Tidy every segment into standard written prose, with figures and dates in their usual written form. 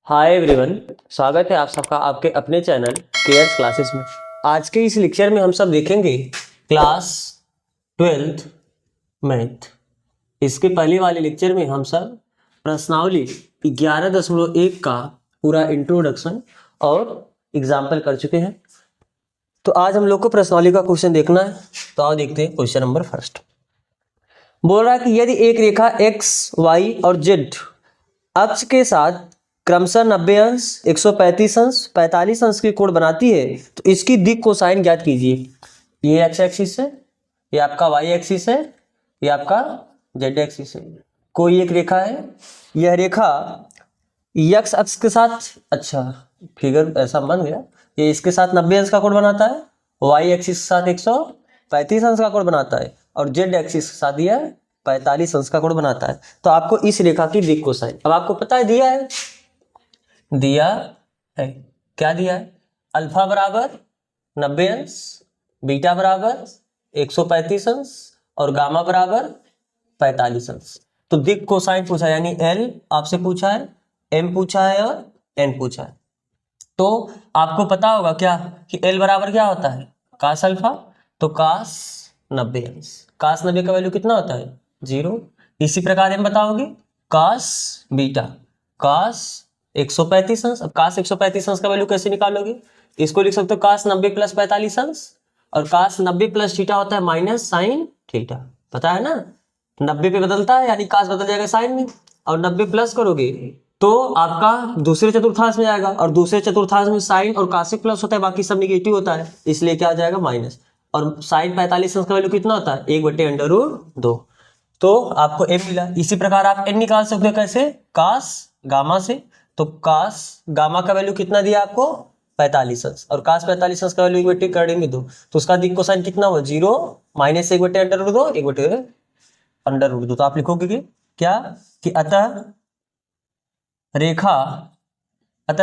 Hi everyone, स्वागत है आप सबका आपके अपने चैनल केयर्स क्लासेस में। आज के इस लेक्चर में हम सब देखेंगे क्लास 12th मैथ। इसके पहले वाले लेक्चर में हम सब प्रश्नावली 11.1 का पूरा इंट्रोडक्शन और एग्जाम्पल कर चुके हैं। तो आज हम लोग को प्रश्नावली का क्वेश्चन देखना है। तो आओ देखते हैं क्वेश्चन नंबर फर्स्ट। बोल रहा है कि यदि एक रेखा एक्स वाई और जेड अक्ष के साथ क्रमशः 90 अंश, 135 अंश, 45 अंश के कोण बनाती है तो इसकी दिक् कोसाइन ज्ञात कीजिए। ये एक्स एक्सिस है, ये आपका वाई एक्सिस है, ये आपका जेड एक्सिस है। कोई एक रेखा है, यह रेखा एक्स अक्ष के साथ, अच्छा फिगर ऐसा बन गया, ये इसके साथ 90 अंश का कोण बनाता है, वाई एक्सिस के साथ 135 अंश का कोण बनाता है और जेड एक्सिस के साथ यह 45 अंश का कोण बनाता है। तो आपको इस रेखा की दिक् कोसाइन, अब आपको पता है दिया है क्या दिया है, अल्फा बराबर 90 अंश, बीटा बराबर 135 अंश और गामा बराबर 45 अंश। तो दिक् कोसाइन पूछा, यानी एल आपसे पूछा है, एम पूछा है और एन पूछा है। तो आपको पता होगा क्या कि एल बराबर क्या होता है, कास अल्फा। तो कास 90 अंश, कास 90 का वैल्यू कितना होता है, 0। इसी प्रकार एम बताओगे, कास बीटा, कास 135 अंश। अब कास 135 अंश का वैल्यू कैसे निकालोगे, इसको लिख सकते हो कास 90 प्लस 45 अंश, और कास 90 प्लस थीटा होता है माइनस साइन थीटा, पता है ना। 90 पे बदलता है यानी कास बदल जाएगा साइन में, और 90 प्लस करोगे तो आपका दूसरे चतुर्थांश में जाएगा, और दूसरे चतुर्थांश में साइन और कास से प्लस होता है, बाकी सब निगेटिव होता है, इसलिए क्या आ जाएगा माइनस। और साइन 45 अंश का वैल्यू कितना होता है, 1/√2। तो आपको एम मिला। इसी प्रकार आप एन निकाल सकते हो, कैसे, कास गामा से। तो कास गामा का वैल्यू कितना दिया आपको, 45 अंश, और कास 45 अंश का वैल्यू 1/2, तो उसका दिक् कोसाइन कितना हुआ, 0 माइनस 1/√2, 1/√2। तो आप लिखोगे कि क्या कि अतः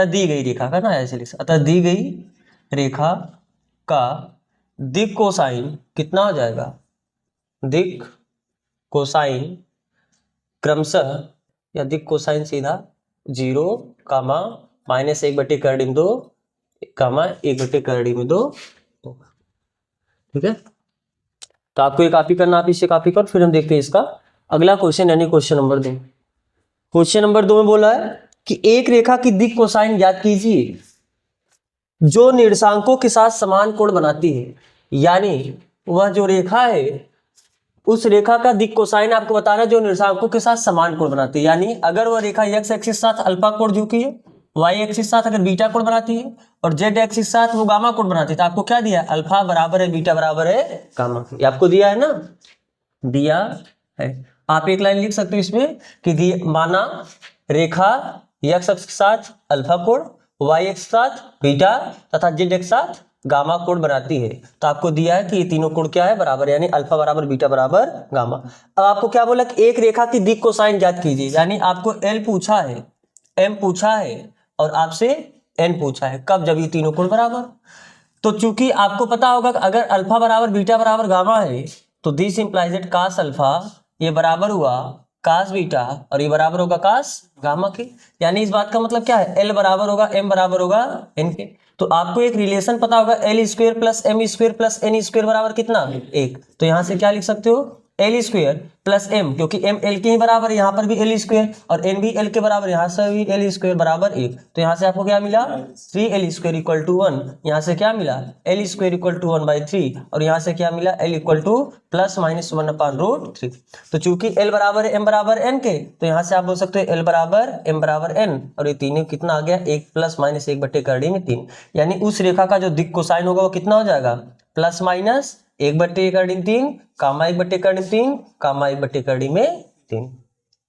दी गई रेखा का ना, ऐसे लिख सकते, अतः दी गई रेखा का दिक् कोसाइन कितना हो जाएगा, दिक् कोसाइन क्रमशः, या दिक् कोसाइन सीधा 0 कामा माइनस 1/2 कामा 1/2। ठीक है, तो आपको ये कॉपी करना, आप इसे कॉपी करो। फिर हम देखते हैं इसका अगला क्वेश्चन, यानी क्वेश्चन नंबर 2। क्वेश्चन नंबर 2 में बोला है कि एक रेखा की दिक् कोसाइन ज्ञात कीजिए जो निर्देशांकों के साथ समान कोण बनाती है। यानी वह जो रेखा है, उस रेखा का दिक् कोसाइन आपको बताना है जो निर्देशांकों के साथ समान कोण बनाती है। यानी अगर वह रेखा एक्स एक्सिस साथ अल्फा कोण झुकी है, वाई एक्सिस साथ अगर बीटा कोण बनाती है, और जेड एक्सिस साथ वो गामा कोण बनाती है, तो आपको क्या दिया है, अल्फा बराबर है बीटा बराबर है गामा। ये आपको दिया है ना, दिया है। आप एक लाइन लिख सकते हो इसमें कि माना रेखा एक्स अक्ष के साथ अल्फा कोण, वाई एक्स के साथ बीटा तथा जेड एक्स साथ गामा कोण बनाती है। तो आपको दिया है कि ये तीनों कोण क्या है, बराबर, यानी अल्फा बराबर बीटा बराबर गामा। अब आपको क्या बोला कि एक रेखा की दिक् कोसाइन ज्ञात कीजिए। यानी आपको एल पूछा है, एम पूछा है और आपसे एन पूछा है, कब, जब ये तीनों कोण बराबर। तो चूंकि आपको पता होगा कि अगर अल्फा बराबर बीटा बराबर गामा है तो this implies that cos alpha ये बराबर हुआ कास बीटा और ये बराबर होगा कास गामा के। यानी इस बात का मतलब क्या है, एल बराबर होगा एम बराबर होगा एन के। तो आपको एक रिलेशन पता होगा, L square plus M square plus N square बराबर कितना, 1। तो यहां से क्या लिख सकते हो, एल स्क्वायर प्लस एम, क्योंकि एम एल के ही बराबर है, यहाँ पर भी एल स्क्वायर, और एन भी एल के बराबर, यहाँ से भी एल स्क्वायर बराबर 1। तो यहाँ से आपको क्या मिला, 3l स्क्वायर इक्वल टू 1। यहाँ से क्या मिला, एल स्क्वायर इक्वल टू 1/3, और यहाँ से क्या मिला, L equal two plus minus 1/√3। तो चूंकि एल बराबर है एम बराबर एन के, तो यहाँ से आप बोल सकते हो एल बराबर एम बराबर एन, और ये तीनों कितना आ गया, 1 प्लस माइनस 1/3। यानी उस रेखा का जो दिक् कोसाइन होगा वो कितना हो जाएगा, प्लस माइनस 1/3, कामा 1/3, कामा 1/3।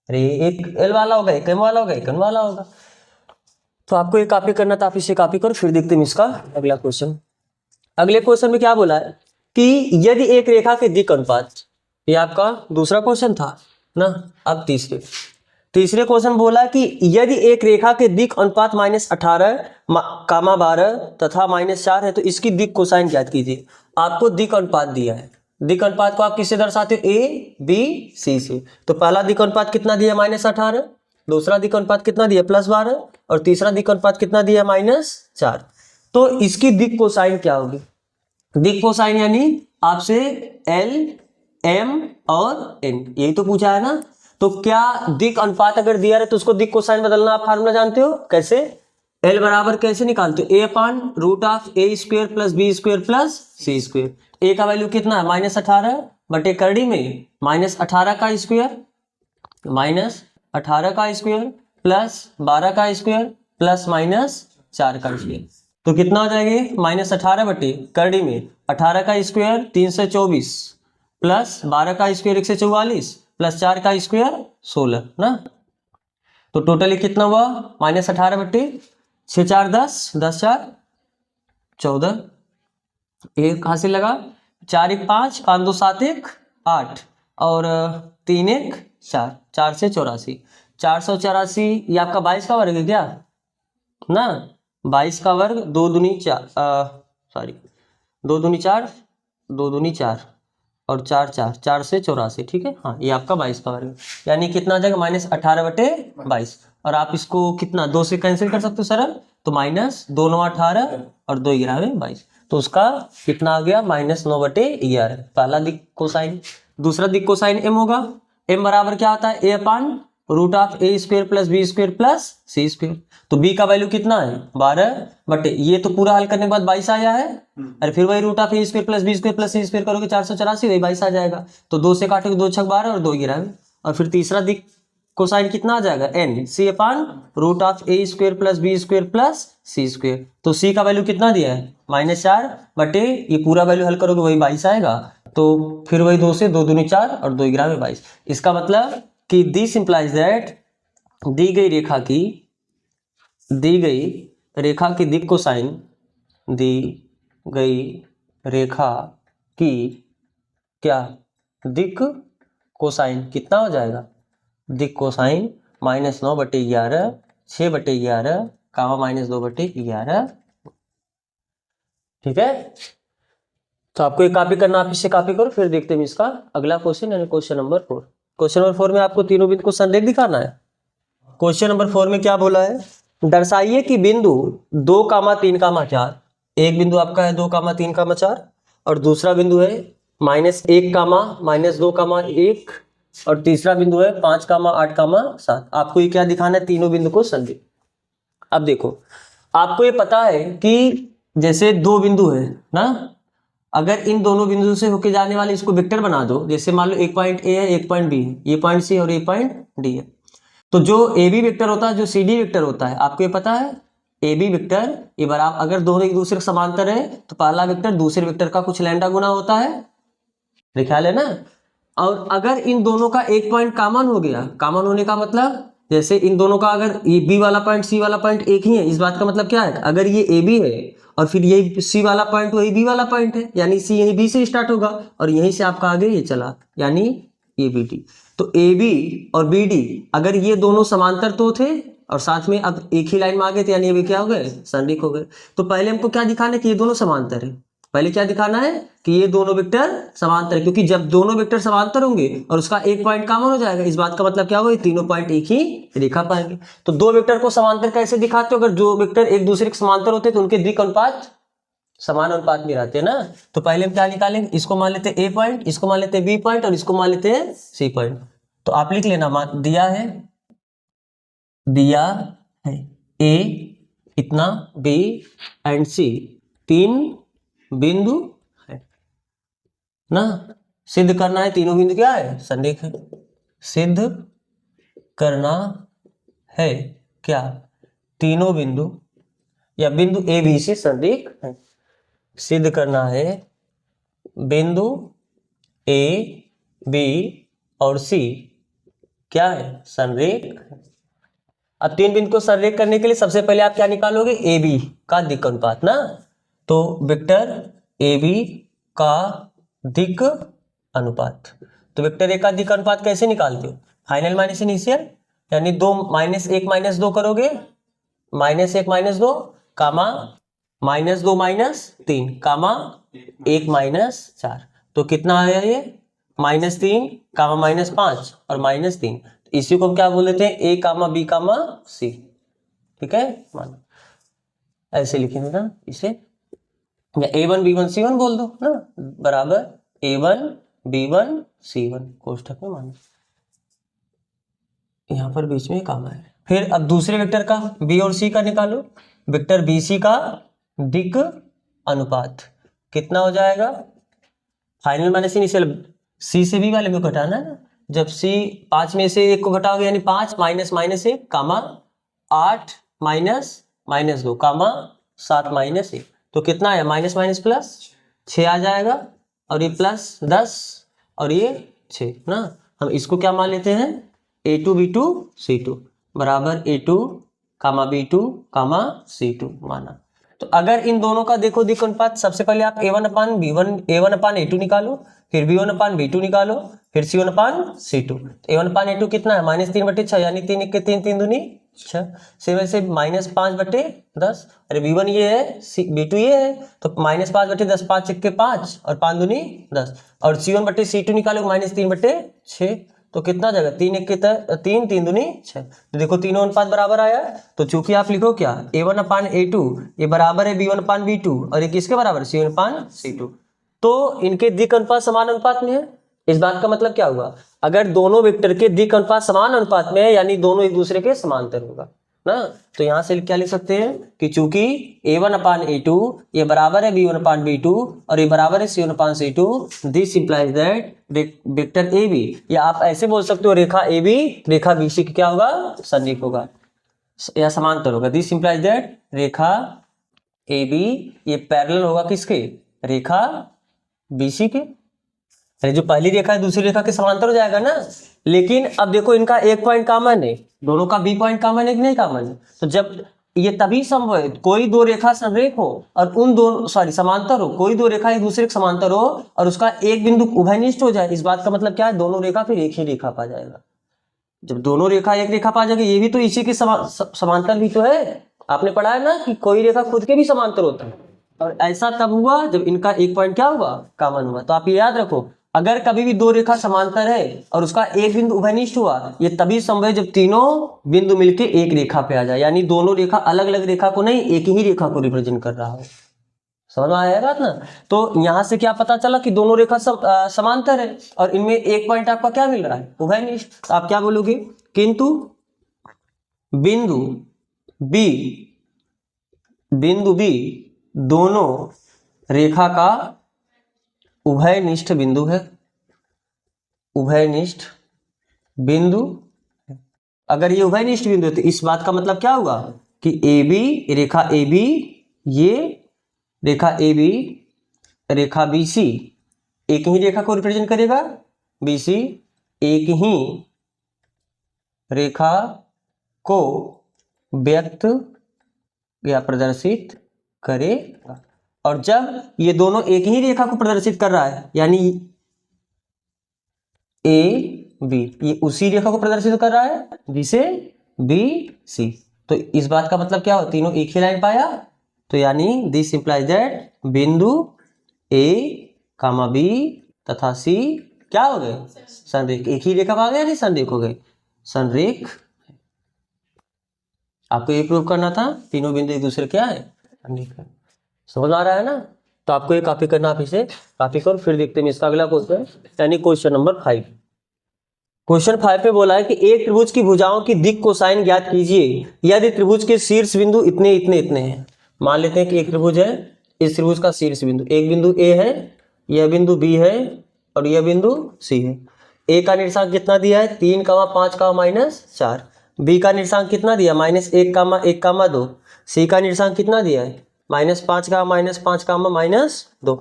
अरे एक एल वाला होगा, एक एम वाला होगा, एक एन वाला होगा। तो आपको ये कॉपी करना था, आप इसे कॉपी करो। फिर देखते हैं इसका अगला क्वेश्चन। अगले क्वेश्चन में क्या बोला है कि यदि एक रेखा के दिक् अनुपात, ये आपका दूसरा क्वेश्चन था ना। अब तीसरे क्वेश्चन बोला कि यदि एक रेखा के दिक् अनुपात -18, कामा 12 तथा -4 है तो इसकी दिक् कोसाइन ज्ञात कीजिए। आपको दिक् अनुपात दिया है, दिक् अनुपात को आप किससे दर्शाते हो, ए बी सी से। तो पहला दिक् अनुपात कितना दिया, -18, दूसरा दिक् अनुपात कितना दिया +12 और तीसरा दिक् अनुपात कितना दिया -4। तो इसकी दिक् कोसाइन क्या होगी? दिक् कोसाइन यानी आपसे L, M और N, यही तो पूछा है ना। तो क्या दिक् अनुपात अगर दिया रहे तो उसको दिक् कोसाइन बदलना आप फार्मूला जानते हो कैसे? L बराबर कैसे निकालते हो? A/√A² + B² + C²। A का वैल्यू कितना है -18 बटे करड़ी में -18 का स्क्वायर -18 का स्क्वायर +12 का स्क्वायर +-4 का स्क्वायर। तो कितना हो जाएगी -18 बटे करड़ी में 18 का स्क्वायर 324 +12 का स्क्वायर 144 +4 का स्क्वायर 16 ना। तो टोटली कितना हुआ -18 बटे 6 4 10 10 4 14, एक कहाँ से लगा 4 1 5 5 2 7 1 8 और 3 1 4 4 से 84 484 ये आपका 22 का वर्ग है क्या ना। 22 का वर्ग 2 दूनी 4 सॉरी 2 दूनी 4 2 दूनी 4 और 4 4 4 से 84 ठीक है। हाँ ये आपका 22 का वर्ग यानी कितना आ जाएगा -18 बटे 22। और आप इसको कितना 2 से कैंसिल कर सकते हो सरल, तो -2 9 18 और 2 11 22। तो उसका कितना आ गया -9 बटे 11 पहला दिक् कोसाइन। दूसरा दिक् कोसाइन m होगा। m बराबर क्या होता है A/√A² + B² + C²। तो b का वैल्यू कितना है 12 बटे ये तो पूरा हल करने के बाद 22 आया है। अरे फिर वही √A² + B² + C² करोगे 484 वही 22 आ जाएगा। तो 2 से काटोगे 2 6 12 और 2 11। और फिर तीसरा दिक् कोसाइन कितना आ जाएगा n C/√A² + B² + C²। तो c का वैल्यू कितना दिया है -4 बटे ये पूरा वैल्यू हल करोगे वही 22 आएगा। तो फिर वही 2 से 2 दूनी 4 और 2 11 में 22। इसका मतलब कि दिस इंप्लाइज दैट दी गई रेखा की दिक् कोसाइन दी गई रेखा की क्या दिक् कोसाइन कितना हो जाएगा दिक् कोसाइन -9 बटे 11 6 बटे 11 -2 बटे 11 ठीक है। तो आपको ये कॉपी करना आप इससे कॉपी करो फिर देखते हैं इसका अगला क्वेश्चन यानी क्वेश्चन नंबर 4। क्वेश्चन नंबर 4 में आपको तीनों बिंदु को संरेख दिखाना है। क्वेश्चन नंबर 4 में क्या बोला है दर्शाइए कि बिंदु 2, 3, 4 एक बिंदु आपका है 2, 3, 4 और दूसरा बिंदु है -1, -2, -1 और तीसरा बिंदु है 5, 8, 7। आपको ये क्या दिखाना है तीनों बिंदु को संरेख। अब देखो आपको ये पता है कि जैसे दो बिंदु है ना, अगर इन दोनों बिंदु से होके जाने वाले इसको वेक्टर बना दो। जैसे मान लो एक पॉइंट ए है एक पॉइंट बी है, ये पॉइंट सी और ये पॉइंट डी है। तो जो ए बी वेक्टर होता है जो सी डी वेक्टर होता है आपको ये पता है ए बी वेक्टर ये बराबर अगर दोनों एक दूसरे के समांतर है तो पहला वेक्टर दूसरे वेक्टर का कुछ लैम्डा गुना होता है, ख्याल है ना। और अगर इन दोनों का एक पॉइंट कॉमन हो गया, कॉमन होने का मतलब जैसे इन दोनों का अगर ये बी वाला पॉइंट सी वाला पॉइंट एक ही है, इस बात का मतलब क्या है अगर ये ए बी है और फिर ये सी वाला पॉइंट वही बी वाला पॉइंट है यानी सी यही बी से स्टार्ट होगा और यहीं से आपका आगे ये चला यानी ये बी डी। तो ए बी और बी डी अगर ये दोनों समांतर तो थे और साथ में अब एक ही लाइन में आ गए थे यानी ये भी क्या हो गए संरेख हो गए। तो पहले हमको क्या दिखाना है कि ये दोनों समांतर है, पहले क्या दिखाना है कि ये दोनों वेक्टर समांतर है क्योंकि जब दोनों वेक्टर समांतर होंगे और उसका एक पॉइंट कॉमन हो जाएगा इस बात का मतलब क्या होगा ये तीनों पॉइंट एक ही रेखा पाएंगे। तो दो वेक्टर को समांतर कैसे दिखाते हो अगर दो वेक्टर एक दूसरे के समांतर होते तो उनके दिक् अनुपात समान अनुपात में रहते हैं ना। तो पहले हम क्या निकालेंगे इसको मान लेते ए पॉइंट, इसको मान लेते बी पॉइंट और इसको मान लेते हैं सी पॉइंट। तो आप लिख लेना दिया है ए इतना बी एंड सी तीन बिंदु है ना, सिद्ध करना है तीनों बिंदु क्या है संरेख है, सिद्ध करना है क्या तीनों बिंदु या बिंदु ए बी से संरेख है, सिद्ध करना है बिंदु ए बी और सी क्या है संरेख है। अब तीन बिंदु को संरेख करने के लिए सबसे पहले आप क्या निकालोगे ए बी का दिक् अनुपात ना। तो वेक्टर ए बी का दिक् अनुपात, तो वेक्टर ए का दिक् अनुपात कैसे निकालते हो फाइनल माइनस इनिशियल यानी 2 -1 -2 करोगे -1 -2 कामा -2 -3 कामा 1 -4 तो कितना आया ये -3 कामा -5 और -3 इसी को हम क्या बोल देते हैं, ए कामा बी कामा सी। ठीक है, मानो ऐसे लिखेंगे ना इसे, या A1 B1 C1 बोल दो ना, बराबर A1 B1 C1 कोष्ठक में मानो, यहाँ पर बीच में कामा है। फिर अब दूसरे वेक्टर का बी और सी का निकालो, वेक्टर बी सी का दिक् अनुपात कितना हो जाएगा, फाइनल माइनस इनिशियल, सी से बी वाले को घटाना है ना, जब सी 5 में से 1 को घटाओगे यानी 5 माइनस माइनस 1 कामा 8 माइनस माइनस 2 कामा 7 माइनस 1, तो कितना है, माइनस माइनस प्लस 6 आ जाएगा, और ये प्लस 10 और ये 6 ना। हम इसको क्या मान लेते हैं, A2 B2 C2 बराबर A2 कामा B2 कामा C2 माना। तो अगर इन दोनों का देखो दिक् अनुपात, सबसे पहले आप A1 अपान B1 A1 अपान A2 निकालो, फिर B1 अपान B2 निकालो, फिर C1 अपान C2। A1 अपान A2 कितना है, -3/6 यानी 3 1 के 3 3 दूनी 6, से वैसे -5/10, अरे B1 ये है B2 ये है, तो -5/10 5 1 के 5 और 5 दूनी 10, और C1/C2 निकालो -3/6, तो कितना जाएगा, 3 1 के 3 3 दूनी 6, तो देखो तीनों अनुपात बराबर आया। तो चूंकि आप लिखो क्या, A1 अपान A2 ये बराबर है B1 अपान B2 और ये किसके बराबर है, C1 अपान C2, तो इनके दिक् अनुपात समान अनुपात में है। इस बात का मतलब क्या हुआ, अगर दोनों वेक्टर के दिक् अनुपात समान अनुपात में है यानी दोनों एक दूसरे के समांतर होगा ना। तो यहां से क्या लिख सकते हैं कि चूंकि A1 अपान A2 ये बराबर है B1 अपान B2 और ये बराबर है C1 upon C2, this implies that vector AB, या आप ऐसे बोल सकते हो रेखा AB रेखा BC की क्या होगा, सन्निहित होगा या समांतर होगा। This implies that Rekha AB ये पैरेलल होगा किसके, रेखा BC के, जो पहली रेखा है दूसरी रेखा के समांतर हो जाएगा ना। लेकिन अब देखो इनका एक पॉइंट कॉमन है, दोनों का बी पॉइंट कॉमन है कि नहीं कॉमन है, तो जब ये तभी संभव है कोई दो रेखा संरेख हो और उन दोनों समांतर हो, कोई दो रेखा एक दूसरे के समांतर हो और उसका एक बिंदु उभयनिष्ठ हो जाए। इस बात का मतलब क्या है, दोनों रेखा फिर एक ही रेखा पा जाएगा। जब दोनों रेखा एक रेखा पा जाएगी, ये भी तो इसी के समांतर भी तो है, आपने पढ़ा है ना कि कोई रेखा खुद के भी समांतर होता है, और ऐसा तब हुआ जब इनका एक पॉइंट क्या हुआ, कॉमन हुआ। तो आप ये याद रखो, अगर कभी भी दो रेखा समांतर है और उसका एक बिंदु उभयनिष्ठ हुआ, ये तभी संभव है जब तीनों बिंदु मिलके एक रेखा पे आ जाए, यानी दोनों रेखा अलग अलग रेखा को नहीं एक ही रेखा को रिप्रेजेंट कर रहा हो। समझ में आया बात ना। तो यहां से क्या पता चला कि दोनों रेखा समांतर है और इनमें एक पॉइंट आपका क्या मिल रहा है, उभयनिष्ठ। तो आप क्या बोलोगे, किंतु बिंदु बी दोनों रेखा का उभयनिष्ठ बिंदु है, उभयनिष्ठ बिंदु। अगर ये उभयनिष्ठ बिंदु है तो इस बात का मतलब क्या हुआ कि AB रेखा AB ये रेखा AB रेखा BC एक ही रेखा को रिप्रेजेंट करेगा, BC एक ही रेखा को व्यक्त या प्रदर्शित करेगा। और जब ये दोनों एक ही रेखा को प्रदर्शित कर रहा है यानी AB ये उसी रेखा को प्रदर्शित कर रहा है, B से BC, तो इस बात का मतलब क्या हो, तीनों एक ही लाइन पाया। तो यानी दिस इंप्लाइज दैट बिंदु A कामा B तथा C क्या हो गए, संरेख। एक ही रेखा पा गए यानी संरेख हो गए, संरेख। आपको ये प्रूव करना था तीनों बिंदु एक दूसरे क्या है, संरेख है। समझ आ रहा है ना। तो आपको ये कॉपी करना, आप इसे कॉपी करो। फिर देखते हैं इसका अगला क्वेश्चन, यानी क्वेश्चन नंबर 5। क्वेश्चन 5 पे बोला है कि एक त्रिभुज की भुजाओं की दिक् कोसाइन ज्ञात कीजिए यदि त्रिभुज के शीर्ष बिंदु इतने इतने इतने हैं। मान लेते हैं कि एक त्रिभुज है, इस त्रिभुज का शीर्ष बिंदु, एक बिंदु A है, यह बिंदु B है और यह बिंदु C है। A का निर्देशांक कितना दिया है, 3, 5, -4। B का निर्देशांक कितना दिया, -1, -1, 2। C का निर्देशांक कितना दिया है, -5, -2।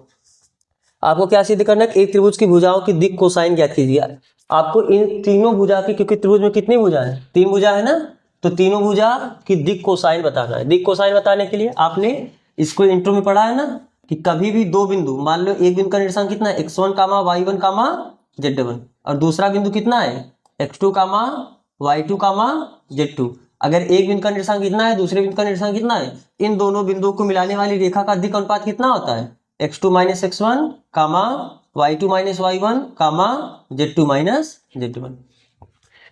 आपको क्या सिद्ध करना है, एक त्रिभुज की भुजाओं की दिक् कोसाइन ज्ञात कीजिए। आपको इन तीनों भुजा की, क्योंकि त्रिभुज में कितनी भुजा है, 3 भुजा है ना, तो तीनों भुजा की दिक् कोसाइन बताना है। दिक् कोसाइन बताने के लिए आपने इसको इंट्रो में पढ़ा है ना कि कभी भी दो बिंदु, मान लो एक बिंदु का निर्देशांक कितना है, x1, y1, z1, और दूसरा बिंदु कितना है, x2, y2, z2। अगर एक बिंदु का निर्देशांक कितना है, दूसरे बिंदु का निर्देशांक कितना है, इन दोनों बिंदुओं को मिलाने वाली रेखा का दिक् अनुपात कितना होता है, x2 - x1, y2 - y1, z2 - z1।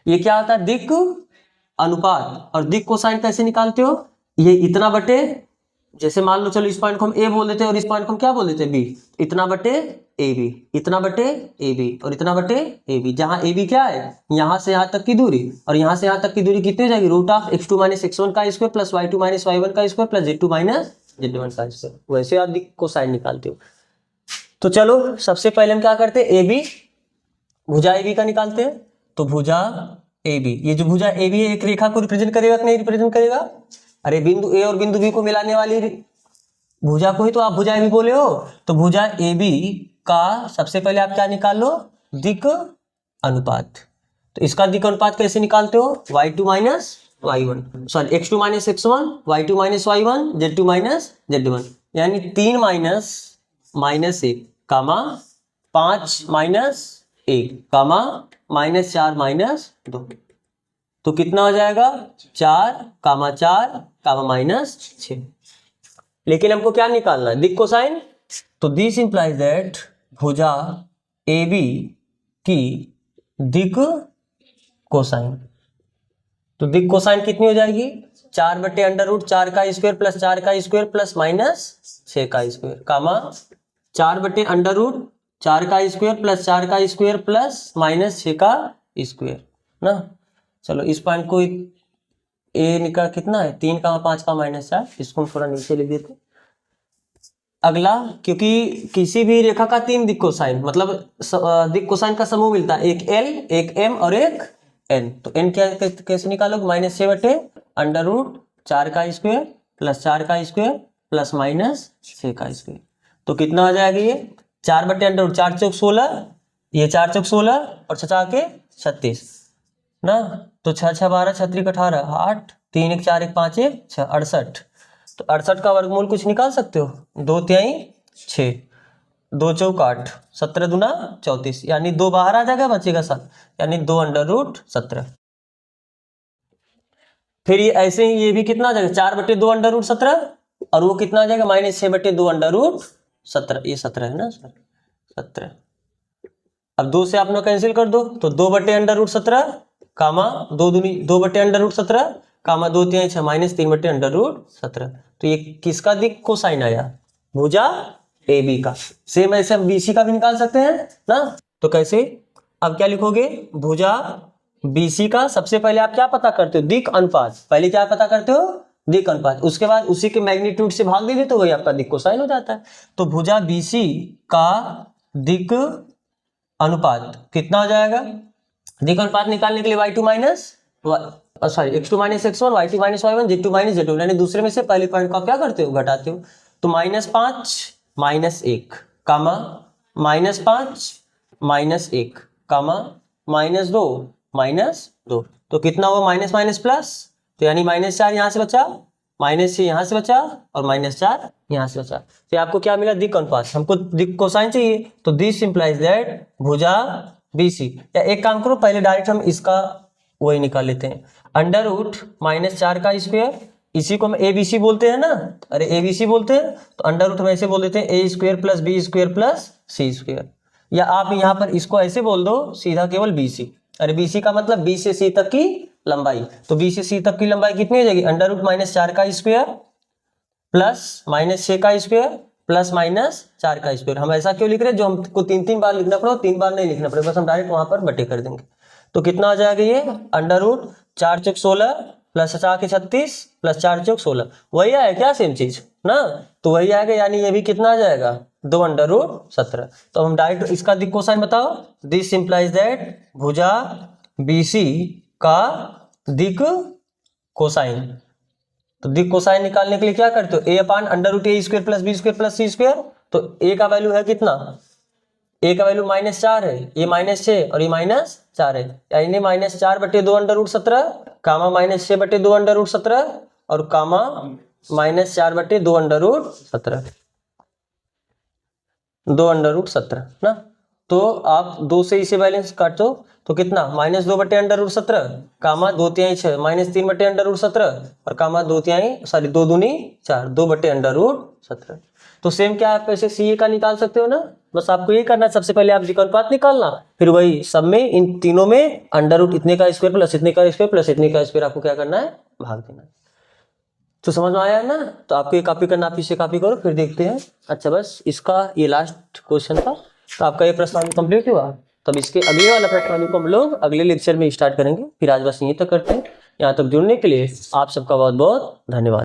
ये क्या होता है, दिक् अनुपात। और दिक् कोसाइन कैसे निकालते हो, ये इतना बटे, जैसे मान लो चलो इस पॉइंट को हम ए बोल देते हैं और इस पॉइंट को हम क्या बोल देते हैं, बी, इतना बटे ए बी, इतना बटे ए बी और इतना बटे ए बी, जहां ए बी क्या है, यहां से यहां तक की दूरी, और यहां से यहां तक की दूरी कितनी हो जाएगी, root of x2 minus x1 का square plus y2 minus y1 का square plus z2 minus z1 का स्क्वायर। वैसे आप दिक् कोसाइन निकालते हो। तो चलो सबसे पहले हम क्या करते हैं, ए बी, भुजा ए बी का निकालते हैं। तो भुजा ए बी, ये जो भुजा ए बी है एक रेखा को रिप्रेजेंट करेगा कि नहीं रिप्रेजेंट करेगा, अरे बिंदु ए और बिंदु बी को मिलाने वाली भुजा को ही तो आप भुजा ए बी बोले हो। तो भुजा ए बी का सबसे पहले आप क्या निकाल लो, दिक् अनुपात। तो इसका दिक् अनुपात कैसे निकालते हो, y2 minus y1, sorry x2 minus x1, y2 minus y1, z2 minus z1, यानी 3 माइनस 1 कामा 5 माइनस 1 कामा माइनस 4 माइनस 2, तो कितना हो जाएगा 4 कामा 4 कामा माइनस 6। लेकिन हमको क्या निकालना है, दिक् कोसाइन। तो दिस इंप्लाइज दैट भुजा ए बी की दिक् कोसाइन, तो दिक् कोसाइन कितनी हो जाएगी, 4 बटे अंडर रूट 4 का स्क्वायर प्लस 4 का स्क्वायर प्लस माइनस 6 का स्क्वायर कामा 4 बटे अंडर रूट 4 का स्क्वायर प्लस 4 का स्क्वायर प्लस माइनस 6 का स्क्वायर ना। चलो इस पॉइंट को ए निकाल कितना है, 3 का 5 का माइनस 4, इसको हम थोड़ा नीचे लिख देते। अगला, क्योंकि किसी भी रेखा का 3 दिक् कोसाइन, मतलब दिक् कोसाइन का समूह मिलता है, एक एल, एक एम और एक एन। तो एन क्या कैसे निकालोगे, माइनस 6 बटे अंडर रूट 4 का स्क्वायर प्लस 4 का स्क्वायर प्लस माइनस 6 का स्क्वायर। तो कितना हो जाएगा ये, 4 बटे अंडर रूट 4 चौक 16, ये 4 चौक 16 और 6 के 36 ना। तो 6 6 12 6 3 18 8 3 1 4 1 5 1 6 68। तो 68 का वर्गमूल कुछ निकाल सकते हो, 2 तिहाई 6, 2 चौक 8, 17 दूना 34, यानी 2 बाहर आ जाएगा, बचेगा 7, यानी 2 अंडर रूट 17। फिर ये ऐसे ही ये भी कितना आ जाएगा, 4 बटे 2 अंडर रूट 17, और वो कितना आ जाएगा, माइनस 6 बटे 2 अंडर रूट 17, ये 17 है ना सर, 17। अब 2 से आप लोग कैंसिल कर दो, तो 2 बटे अंडर रूट 17 कामा 2 दूनी 2 बटे अंडर रूट 17 कामा 2 तिहाई 6 माइनस 3 बटे अंडर रूट 17। तो ये किसका दिक् कोसाइन आया, भुजा ए बी का। सेम ऐसे हम बीसी का भी निकाल सकते हैं ना। तो कैसे, अब क्या लिखोगे, भुजा बीसी का सबसे पहले आप क्या पता करते हो, दिक् अनुपात। पहले क्या पता करते हो, दिक् अनुपात, उसके बाद उसी के मैग्नीट्यूड से भाग दे तो वही आपका दिक् कोसाइन हो जाता है। तो भुजा बीसी का दिक् अनुपात कितना हो जाएगा, दिक् अनुपात निकालने के लिए y2 minus sorry x2 minus x1, y2 minus y1, z2 minus z2, यानी दूसरे में से पहले पॉइंट को आप क्या करते हो, घटाते हो। तो -5 माइनस 1 कामा -5 माइनस 1 कामा -2 माइनस 2, तो कितना हुआ, माइनस माइनस प्लस, तो यानी -4 यहाँ से बचा, -6 यहाँ से बचा और -4 यहाँ से बचा। तो आपको क्या मिला, दिक् अनुपात। हमको दिक् कोसाइन चाहिए, तो दिस इंप्लाइज दैट भुजा बीसी, या एक काम करो पहले डायरेक्ट हम इसका वही निकाल लेते हैं, अंडर रूट -4 का स्क्वायर, इसी को हम ए बी सी बोलते हैं ना, अरे ए बी सी बोलते हैं, तो अंडर रूट हम ऐसे बोल देते हैं A square plus B square plus C square, या आप यहाँ पर इसको ऐसे बोल दो सीधा केवल बी सी। अरे बी सी का मतलब बी से सी तक की लंबाई, तो बी से सी तक की लंबाई कितनी हो जाएगी, अंडर रूट -4 का स्क्वायर प्लस -6 का स्क्वायर प्लस -4 का स्क्वायर। हम ऐसा क्यों लिख रहे हैं, जो हमको 3 बार लिखना पड़े 3 बार नहीं लिखना पड़ेगा, बस हम डायरेक्ट वहां पर बटे कर देंगे। तो कितना आ जाएगा ये, अंडर रूट 4 चौक 16 प्लस 4 के 36 प्लस 4 चौक 16, वही आया क्या, सेम चीज ना, तो वही आएगा, यानी ये भी कितना आ जाएगा, 2 अंडर रूट 17। तो हम डायरेक्ट इसका दिक् कोसाइन बताओ, दिस इंप्लाइज दैट भुजा बीसी का दिक् कोसाइन। तो दिक् कोसाइन निकालने के लिए क्या करते हो, ए अपान under root A square plus B square plus C square. तो ए का वैल्यू है कितना, ए का वैल्यू -4 है, ये -6 और ये -4 है, यानी -4 बटे 2 अंडर रूट 17 कामा -6 बटे 2 अंडर रूट 17 और कामा -4 बटे 2 अंडर रूट 17, 2 अंडर रूट 17 ना। तो आप 2 से इसे बैलेंस काटो तो कितना, -2/√17 कामा 2/6 -3/√17 और कामा 2 दूनी 4 2/√17। तो सेम क्या आप ऐसे सी ए का निकाल सकते हो ना, बस आपको ये करना है, सबसे पहले आप विकल्प अनुपात निकालना, फिर वही सब में इन तीनों में √ इतने का स्क्वायर प्लस इतने का स्क्वायर प्लस इतने का स्क्वायर आपको क्या करना है, भाग देना है। तो समझ में आया है ना। तो आपको ये कॉपी करना, आप इसे कॉपी करो, फिर देखते हैं। अच्छा बस इसका ये लास्ट क्वेश्चन था, तो आपका ये प्रश्न कंप्लीट हुआ। तब इसके अगले वाला प्रश्न को हम लोग अगले लेक्चर में स्टार्ट करेंगे। फिर आज बस यहीं तक करते हैं। यहाँ तक जुड़ने के लिए आप सबका बहुत बहुत धन्यवाद।